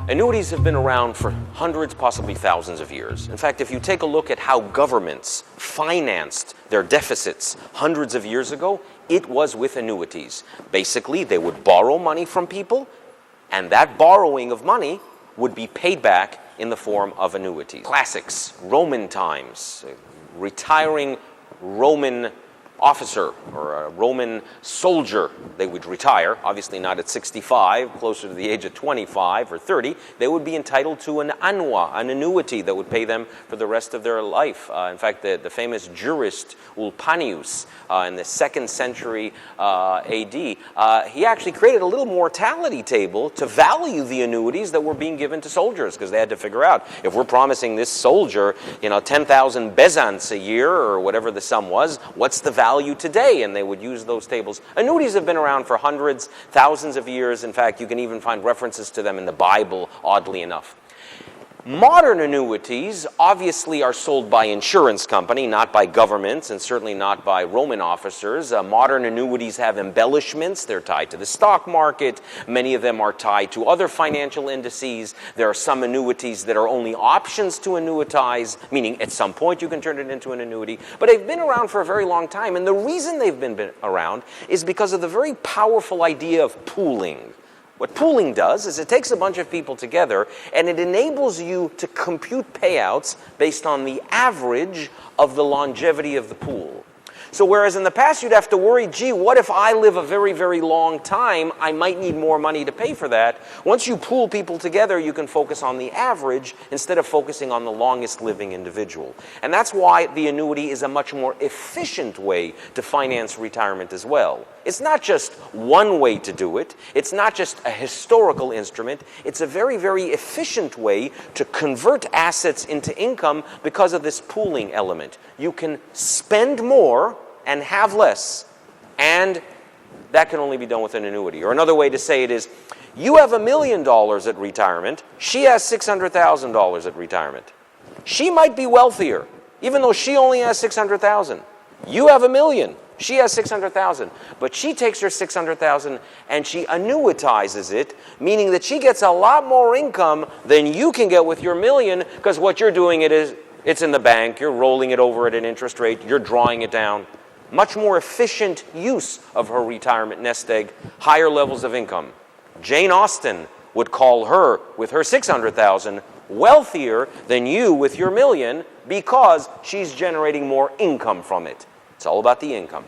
Annuities have been around for hundreds, possibly thousands of years. In fact, if you take a look at how governments financed their deficits hundreds of years ago, it was with annuities. Basically, they would borrow money from people, and that borrowing of money would be paid back in the form of annuities. Classics, Roman times, retiring Roman officer or a Roman soldier, they would retire, obviously not at 65, closer to the age of 25 or 30, they would be entitled to an annua, an annuity that would pay them for the rest of their life. In fact, the famous jurist Ulpanius in the 2nd century AD, he actually created a little mortality table to value the annuities that were being given to soldiers, because they had to figure out, if we're promising this soldier, 10,000 bezants a year or whatever the sum was, what's the value today? And they would use those tables. Annuities have been around for hundreds, thousands of years. In fact, you can even find references to them in the Bible, oddly enough. Modern annuities obviously are sold by insurance company, not by governments, and certainly not by Roman officers. Modern annuities have embellishments. They're tied to the stock market. Many of them are tied to other financial indices. There are some annuities that are only options to annuitize, meaning at some point you can turn it into an annuity. But they've been around for a very long time, and the reason they've been around is because of the very powerful idea of pooling. What pooling does is it takes a bunch of people together and it enables you to compute payouts based on the average of the longevity of the pool. So whereas in the past you'd have to worry, gee, what if I live a very, very long time? I might need more money to pay for that. Once you pool people together, you can focus on the average instead of focusing on the longest living individual. And that's why the annuity is a much more efficient way to finance retirement as well. It's not just one way to do it. It's not just a historical instrument. It's a very, very efficient way to convert assets into income because of this pooling element. You can spend more and have less, and that can only be done with an annuity. Or another way to say it is, you have $1 million at retirement, she has $600,000 at retirement. She might be wealthier, even though she only has $600,000. You have $1 million. She has $600,000, but she takes her $600,000 and she annuitizes it, meaning that she gets a lot more income than you can get with your $1 million, because what you're doing it's in the bank, you're rolling it over at an interest rate, you're drawing it down. Much more efficient use of her retirement nest egg, higher levels of income. Jane Austen would call her, with her $600,000, wealthier than you with your $1 million, because she's generating more income from it. It's all about the income.